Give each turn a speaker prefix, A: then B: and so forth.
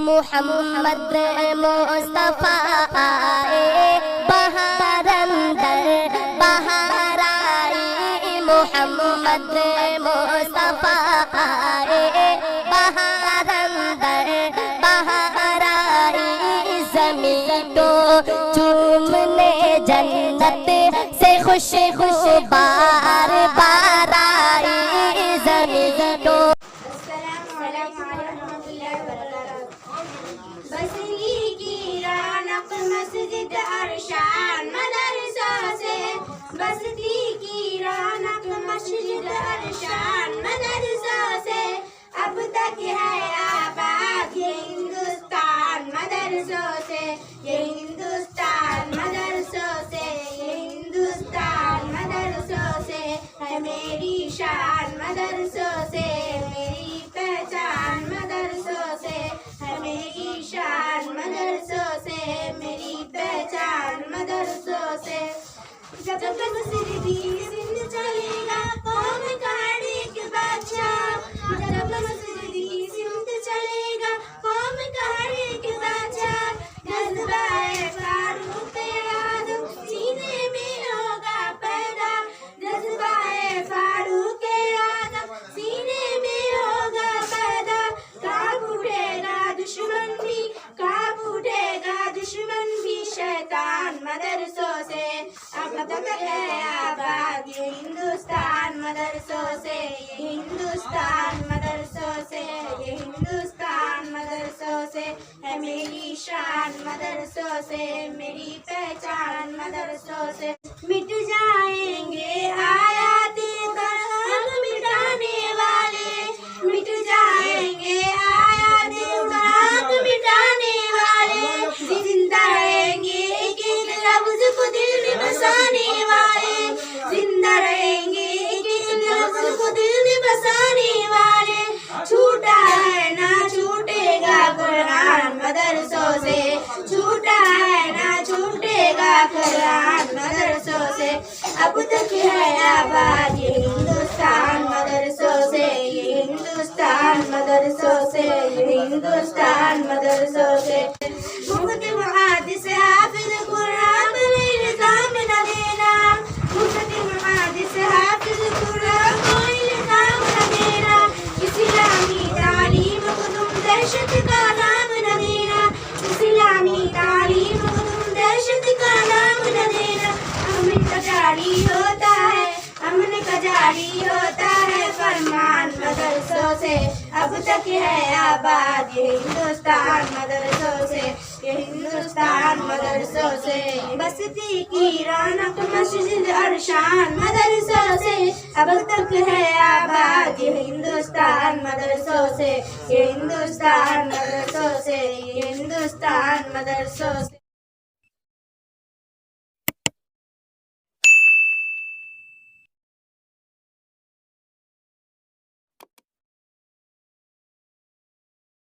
A: मुहम्मद मुस्तफा आए बहार अंदर बहार आई। मुहम्मद मुस्तफा आए बहार अंदर बहार आई। ज़मीन तो चूमने जन्नत से खुशबू बार बार आई। ज़मीन तो
B: मस्जिद अरशान मदरसों से बसती की रौनक मस्जिद अरशान मदरसों से अब तक है आबाद ये हिंदुस्तान मदरसों से। ये हिंदुस्तान मदरसों से ये हिंदुस्तान मदरसों से है मेरी शान मदरसों से मेरी पहचान मदरसों से है मेरी शान मदरसों से मेरी पहचान मदरसों से। जब तक मस्जिदी सिंध चलेगा कौम कहानी के बादशाह। जब तक मस्जिदी सिंध चलेगा कौम कहानी के बादशाह। जज्बाए फारूक आज़म सीने में होगा पैदा। जज्बाए फारूक आज़म सीने में होगा पैदा। काब उठेगा दुश्मन भी काब उठेगा दुश्मन भी शैतान मदरसों से। अब तक है आबाद ये हिंदुस्तान मदरसों से। ये हिंदुस्तान मदरसों से ये हिंदुस्तान मदरसों से है मेरी शान मदरसों से मेरी पहचान मदरसों से। मिट जाएंगे आयाते हम मिटाने वाले। मिट जाएंगे आयाते हम मिटाने वाले। जिंदा रहेंगे एक एक लफ्ज को दिल में बसाने वाले। जिंदा रहेंगे एक एक लफ्ज को दिल में बसाने वाले। छूटा है ना छूटेगा कुरान मदरसों से। छूटा है ना छूटेगा कुरान मदरसों से। अब तक है आबाद ये हिंदुस्तान मदरसों से। ये हिंदुस्तान मदरसों से ये हिंदुस्तान मदरसों से। मुफ्ती मुहद्दिस हाफिज कुरान पर इल्जाम न देना। मुफ्ती मुहद्दिस हाफिज कुरान को इल्जाम न देना। इस्लामी तालीम को तुम दहशत का नाम न देना। इस्लामी तालीम को तुम दहशत का नाम न देना। अमन का जारी होता है अमन का जारी होता है फरमान मदरसों से। अब तक है आबाद ये हिंदुस्तान मदरसों से। ये हिंदुस्तान मदरसों से बसती की रौनक मस्जिद अरशान मदरसों से। अब तक है आबाद ये हिंदुस्तान मदरसों से। ये हिंदुस्तान मदरसों से ये हिंदुस्तान मदरसों से।